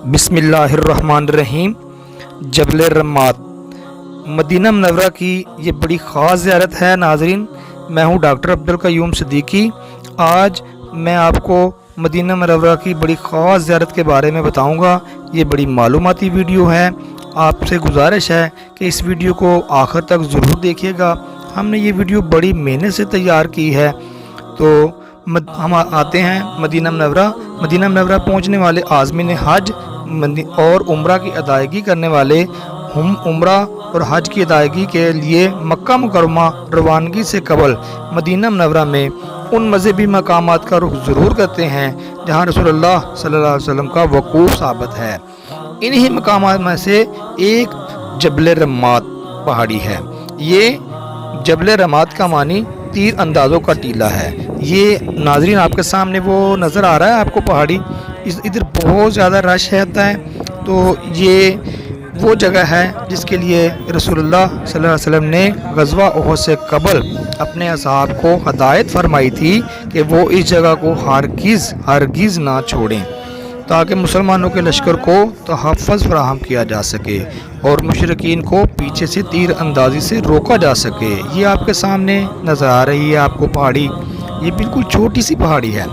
बिस्मिल्लाहिर्रहमानिर्रहीम। जबल रम्मात Medina Munawwara की ये बड़ी ख़ास ज़ियारत है। नाज़रीन, मैं हूँ डॉक्टर अब्दुल क़य्यूम सिद्दीकी। आज मैं आपको मदीना मुनव्वरा की बड़ी ख़ास ज़ियारत के बारे में बताऊँगा। ये बड़ी मालूमाती वीडियो है। आपसे गुजारिश है कि इस वीडियो को आखिर तक ज़रूर देखिएगा। हमने ये वीडियो बड़ी मेहनत से तैयार की है। तो हम आते हैं मदीना मुनव्वरा। मदीना मुनव्वरा पहुँचने वाले आज़मीन हज और उम्रा की अदायगी करने वाले हम उम्रा और हज की अदायगी के लिए मक्का मुकर्रमा रवानगी से कबल मदीना मुनव्वरा में उन मज़हबी मकामात का रुख ज़रूर करते हैं जहाँ रसूलुल्लाह सल्लल्लाहु अलैहि वसल्लम का वक़ूफ़ साबित है। इन्हीं मकामात में से एक जबल रम्मात पहाड़ी है। ये जबल रम्मात का मानी तीर अंदाज़ों का टीला है। ये नाज़रीन आपके सामने वो नज़र आ रहा है आपको पहाड़ी। इधर बहुत ज़्यादा रश रहता है। तो ये वो जगह है जिसके लिए रसूलुल्लाह सल्लल्लाहु अलैहि वसल्लम ने ग़ज़वा उहद से कबल अपने असहाब को हदायत फरमाई थी कि वो इस जगह को हरगिज़ ना छोड़ें ताकि मुसलमानों के लश्कर को तहफ़्फ़ुज़ फराहम किया जा सके और मुशरिकीन को पीछे से तीर अंदाज़ी से रोका जा सके। ये आपके सामने नज़र आ रही है आपको पहाड़ी। ये बिल्कुल छोटी सी पहाड़ी है।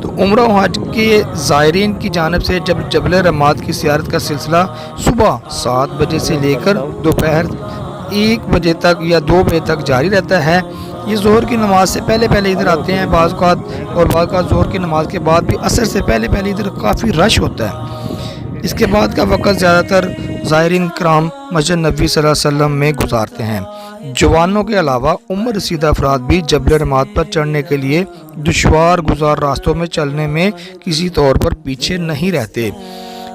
तो उम्रा और हज के ज़ायरीन की जानिब से जब जबल रम्मात की ज़ियारत का सिलसिला सुबह 7 बजे से लेकर दोपहर 1 बजे तक या 2 बजे तक जारी रहता है। ये ज़ोहर की नमाज़ से पहले इधर आते हैं बाज़ औक़ात, और बाज़ औक़ात ज़ोहर की नमाज़ के बाद भी असर से पहले इधर काफ़ी रश होता है। इसके बाद का वक़्त ज़्यादातर ज़ायरीन कराम मस्जिद नबवी सल्लल्लाहु अलैहि वसल्लम में गुजारते हैं। जवानों के अलावा उम्र रसीदा अफराद भी जबल रम्मात पर चढ़ने के लिए दुश्वार गुजार रास्तों में चलने में किसी तौर पर पीछे नहीं रहते।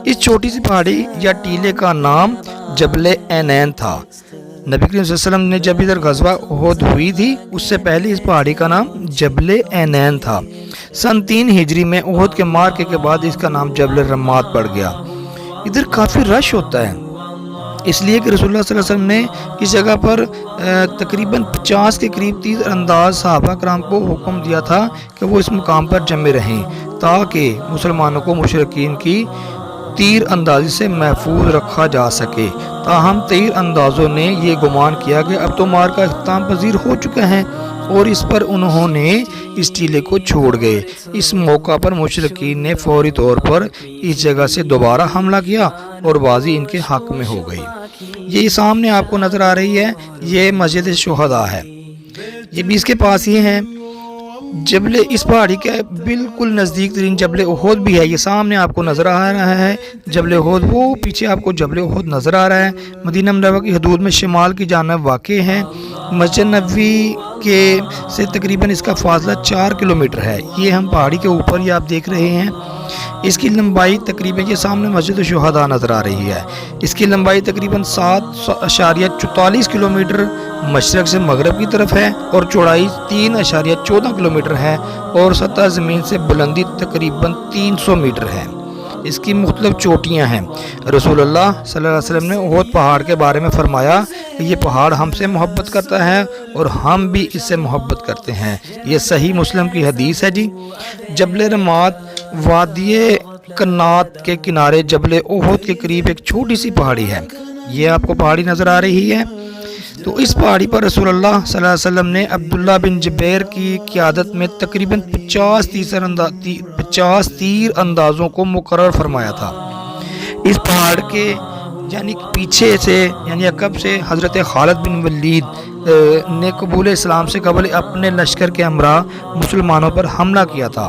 इस छोटी सी पहाड़ी या टीले का नाम जबल ऐनैन था। नबी करीम सल्लल्लाहु अलैहि वसल्लम ने जब इधर ग़ज़वा उहद हुई थी उससे पहले इस पहाड़ी का नाम जबल ऐनैन था। सन 3 हिजरी में उहद के मार्के के बाद इसका नाम जबल रम्मात पड़ गया। इधर काफ़ी रश होता है इसलिए कि रसूलुल्लाह सल्लल्लाहु अलैहि वसल्लम ने इस जगह पर तकरीबन 50 के करीब तीर अंदाज सहाबा कराम को हुक्म दिया था कि वो इस मुकाम पर जमे रहें ताकि मुसलमानों को मुशरिकीन की तीर अंदाजी से महफूज रखा जा सके। ताहम तीर अंदाज़ों ने ये गुमान किया कि अब तो मार का इख्तिताम पजीर हो चुका है और इस पर उन्होंने इस टीले को छोड़ गए। इस मौका पर मुशरिकीन ने फौरी तौर पर इस जगह से दोबारा हमला किया और बाजी इनके हक में हो गई। ये सामने आपको नज़र आ रही है, ये मस्जिद शुहदा है। ये भी इसके पास ही है। जबल इस पहाड़ी के बिल्कुल नज़दीक तरीन जबल उहद भी है। ये सामने आपको नज़र आ रहा है जबल उहद, वो पीछे आपको जबल उहद नज़र आ रहा है। मदीना मुनव्वरा की हदूद में शिमाल की जानिब वाक़ है। मस्जिद नबवी के से तकरीबन इसका फासला 4 किलोमीटर है। ये हम पहाड़ी के ऊपर ही आप देख रहे हैं। इसकी लंबाई तकरीबन, ये सामने मस्जिद शुहदा नज़र आ रही है, इसकी लंबाई तकरीबन 7.44 किलोमीटर मशरक़ से मगरब की तरफ है और चौड़ाई 3.14 किलोमीटर है और सतह ज़मीन से बुलंदी तकरीबन 300 मीटर है। इसकी मुख्तलिफ चोटियाँ हैं। रसूलुल्लाह सल्लल्लाहु अलैहि वसल्लम ने उहद पहाड़ के बारे में फ़रमाया कि ये पहाड़ हमसे मोहब्बत करता है और हम भी इससे मोहब्बत करते हैं। ये सही मुस्लिम की हदीस है जी। जबल रम्मात वादी कन्नात के किनारे जबल उहद के करीब एक छोटी सी पहाड़ी है। ये आपको पहाड़ी नज़र आ रही है। तो इस पहाड़ी पर रसूलुल्लाह सल्लल्लाहु अलैहि वसल्लम ने अब्दुल्ला बिन जुबैर की क़ियादत में तकरीबन 50 तीर अंदाज़ों को मुकर्रर फरमाया था। इस पहाड़ के यानी पीछे से यानी अकब से हज़रत खालिद बिन वलीद ने कबूल इस्लाम से कबल अपने लश्कर के हमरा मुसलमानों पर हमला किया था।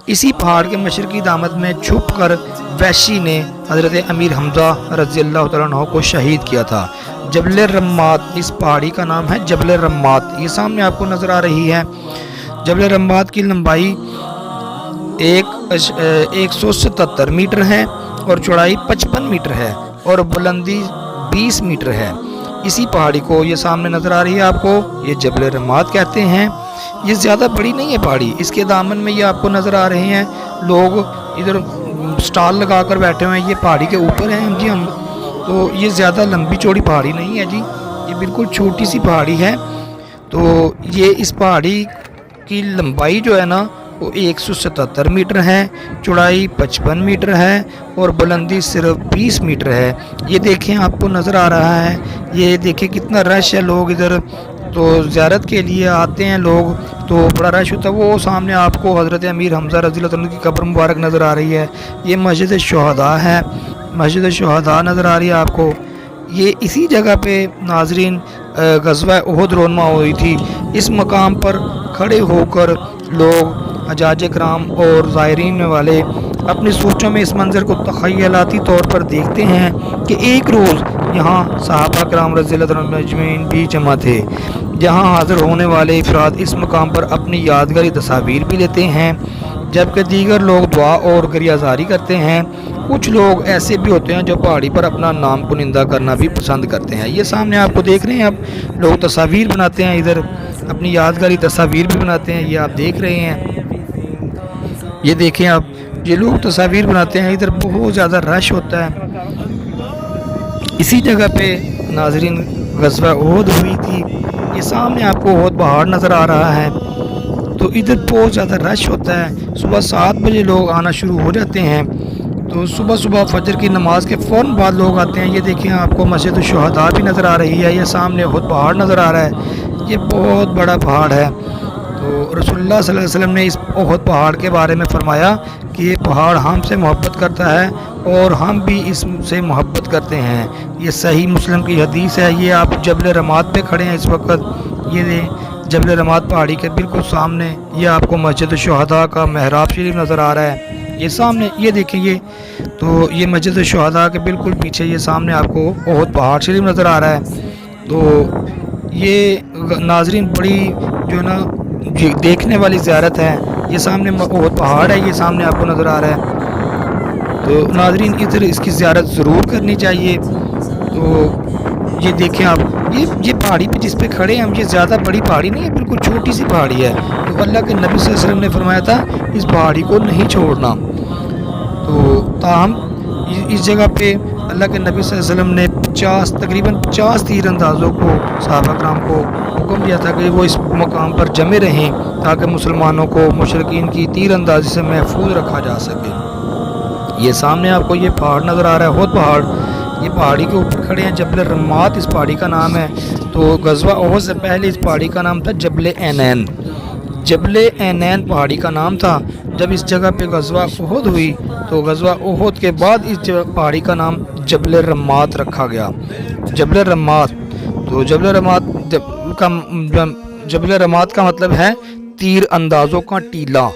इसी पहाड़ के मशरकी दामद में छुप कर वैशी ने हज़रत अमीर हमज़ा रज़ी अल्लाह तआला अन्हु को शहीद किया था। जबल रम्मात, इस पहाड़ी का नाम है जबल रम्मात। ये सामने आपको नज़र आ रही है। जबल रम्मात की लंबाई 177 मीटर है और चौड़ाई 55 मीटर है और बुलंदी 20 मीटर है। इसी पहाड़ी को, ये सामने नज़र आ रही है आपको, ये जबल रम्मात कहते हैं। ये ज़्यादा बड़ी नहीं है पहाड़ी। इसके दामन में ये आपको नज़र आ रहे हैं लोग इधर स्टॉल लगा कर बैठे हुए हैं। ये पहाड़ी के ऊपर हैं जी हम। तो ये ज़्यादा लंबी चौड़ी पहाड़ी नहीं है जी, ये बिल्कुल छोटी सी पहाड़ी है। तो ये इस पहाड़ी की लंबाई जो है ना وہ 177 میٹر ہے، چوڑائی 55 میٹر ہے اور بلندی صرف 20 میٹر ہے۔ یہ دیکھیں آپ کو نظر آ رہا ہے، یہ دیکھیں کتنا رش ہے، لوگ ادھر تو زیارت کے لیے آتے ہیں لوگ، تو بڑا رش ہوتا ہے۔ وہ سامنے آپ کو حضرت امیر حمزہ رضی اللہ عنہ کی قبر مبارک نظر آ رہی ہے۔ یہ مسجد شہداء ہے، مسجد شہداء نظر آ رہی ہے آپ کو۔ یہ اسی جگہ پہ ناظرین غزوہ احد رونما ہوئی تھی۔ اس مقام پر کھڑے ہو کر لوگ حجاج کرام اور زائرین والے اپنی سوچوں میں اس منظر کو تخیلاتی طور پر دیکھتے ہیں کہ ایک روز یہاں صحابہ کرام رضی اللہ عنہم اجمعین بھی جمع تھے۔ جہاں حاضر ہونے والے افراد اس مقام پر اپنی یادگاری تصاویر بھی لیتے ہیں، جبکہ دیگر لوگ دعا اور گریہزاری کرتے ہیں۔ کچھ لوگ ایسے بھی ہوتے ہیں جو پہاڑی پر اپنا نام کنندہ کرنا بھی پسند کرتے ہیں۔ یہ سامنے آپ کو دیکھ رہے ہیں، اب لوگ تصاویر بناتے ہیں، ادھر اپنی یادگاری تصاویر بھی بناتے ہیں، یہ آپ دیکھ رہے ہیں۔ یہ دیکھیں آپ، یہ لوگ تصاویر بناتے ہیں، ادھر بہت زیادہ رش ہوتا ہے۔ اسی جگہ پہ ناظرین غزوہ احد ہوئی تھی۔ یہ سامنے آپ کو احد پہاڑ نظر آ رہا ہے، تو ادھر بہت زیادہ رش ہوتا ہے۔ صبح 7 بجے لوگ آنا شروع ہو جاتے ہیں، تو صبح فجر کی نماز کے فوراً بعد لوگ آتے ہیں۔ یہ دیکھیں آپ کو مسجد الشہداء بھی نظر آ رہی ہے، یہ سامنے احد پہاڑ نظر آ رہا ہے، یہ بہت بڑا پہاڑ ہے۔ تو رسول اللہ صلی اللہ علیہ وسلم نے اس احد پہاڑ کے بارے میں فرمایا کہ یہ پہاڑ ہم سے محبت کرتا ہے اور ہم بھی اس سے محبت کرتے ہیں۔ یہ صحیح مسلم کی حدیث ہے۔ یہ آپ جبل رماد پہ کھڑے ہیں اس وقت، یہ جبل رماد پہاڑی کے بالکل سامنے یہ آپ کو مسجد الشہداء کا محراب شریف نظر آ رہا ہے۔ یہ سامنے یہ دیکھیں، یہ مسجد الشہداء کے بالکل پیچھے یہ سامنے آپ کو احد پہاڑ شریف نظر آ رہا ہے۔ تو یہ ناظرین بڑی جو نا دیکھنے والی زیارت ہے۔ یہ سامنے احد پہاڑ ہے، یہ سامنے آپ کو نظر آ رہا ہے۔ تو ناظرین ادھر اس کی زیارت ضرور کرنی چاہیے۔ تو یہ دیکھیں آپ، یہ پہاڑی پہ جس پہ کھڑے ہیں ہم، یہ زیادہ بڑی پہاڑی نہیں ہے، بالکل چھوٹی سی پہاڑی ہے۔ تو اللہ کے نبی صلی اللہ علیہ وسلم نے فرمایا تھا اس پہاڑی کو نہیں چھوڑنا۔ تو تاہم اس جگہ پہ اللہ کے نبی صلی اللہ علیہ وسلم نے تقریباً 50 تیر اندازوں کو صحابہ کرام کو حکم دیا تھا کہ وہ اس مقام پر جمع رہیں تاکہ مسلمانوں کو مشرکین کی تیر اندازی سے محفوظ رکھا جا سکے۔ یہ سامنے آپ کو یہ پہاڑ نظر آ رہا ہے، احد پہاڑ، یہ پہاڑی کے اوپر کھڑے ہیں۔ جبل رمات اس پہاڑی کا نام ہے۔ تو غزوہ احد سے پہلے اس پہاڑی کا نام تھا جبل اینین۔ جبل اینین پہاڑی کا نام تھا۔ جب اس جگہ پہ غزوہ احد ہوئی تو غزوہ احد کے بعد اس پہاڑی کا نام جبل رمات رکھا گیا، جبل رمات۔ تو جبل رمات کا مطلب ہے تیر اندازوں کا ٹیلا،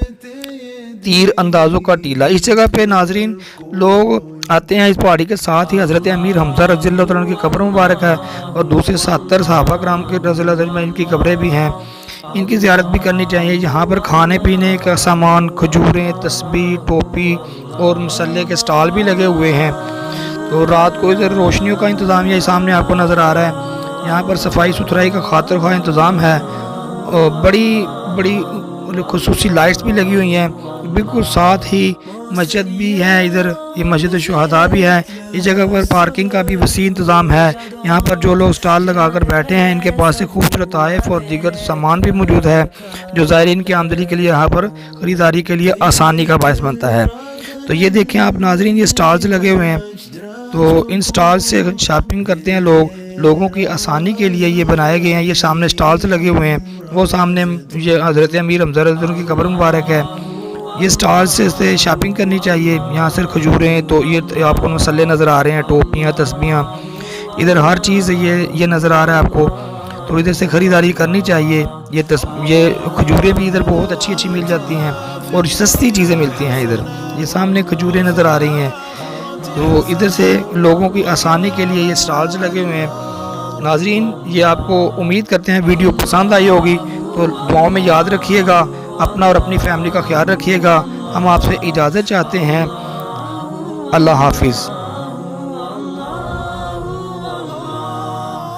تیر اندازوں کا ٹیلا۔ اس جگہ پہ ناظرین لوگ آتے ہیں۔ اس پہاڑی کے ساتھ ہی حضرت امیر حمزہ رضی اللہ عنہ کی قبر مبارک ہے اور دوسرے 70 صحابہ کرام کے رضی اللہ عنہ ان کی قبریں بھی ہیں، ان کی زیارت بھی کرنی چاہیے۔ یہاں پر کھانے پینے کا سامان، کھجوریں، تسبیح، ٹوپی اور مسلح کے سٹال بھی لگے ہوئے ہیں۔ تو رات کو ادھر روشنیوں کا انتظام یہ سامنے آپ کو نظر آ رہا ہے۔ یہاں پر صفائی ستھرائی کا خاطر خواہ انتظام ہے اور بڑی خصوصی لائٹس بھی لگی ہوئی ہیں۔ بالکل ساتھ ہی مسجد بھی ہے، ادھر یہ مسجد الشہداء بھی ہے۔ اس جگہ پر پارکنگ کا بھی وسیع انتظام ہے۔ یہاں پر جو لوگ سٹال لگا کر بیٹھے ہیں ان کے پاس سے خوبصورت تحائف اور دیگر سامان بھی موجود ہے جو زائرین کی آمدنی کے لیے یہاں پر خریداری کے لیے آسانی کا باعث بنتا ہے۔ تو یہ دیکھیں آپ ناظرین، یہ سٹالز لگے ہوئے ہیں، تو ان سٹالز سے شاپنگ کرتے ہیں لوگ، لوگوں کی آسانی کے لیے یہ بنائے گئے ہیں۔ یہ سامنے سٹالز لگے ہوئے ہیں، وہ سامنے یہ حضرت امیر حمزہ رضی اللہ عنہ کی قبر مبارک ہے۔ یہ سٹالز سے شاپنگ کرنی چاہیے۔ یہاں سے کھجوریں، تو یہ آپ کو مسلے نظر آ رہے ہیں، ٹوپیاں، تسبیحاں، ادھر ہر چیز یہ نظر آ رہا ہے آپ کو، تو ادھر سے خریداری کرنی چاہیے۔ یہ کھجوریں بھی ادھر بہت اچھی مل جاتی ہیں اور سستی چیزیں ملتی ہیں ادھر۔ یہ سامنے کھجوریں نظر آ رہی ہیں، تو ادھر سے لوگوں کی آسانی کے لیے یہ سٹالز لگے ہوئے ہیں۔ ناظرین یہ آپ کو امید کرتے ہیں ویڈیو پسند آئی ہوگی، تو دعاؤں میں یاد رکھیے گا، اپنا اور اپنی فیملی کا خیال رکھیے گا۔ ہم آپ سے اجازت چاہتے ہیں، اللہ حافظ۔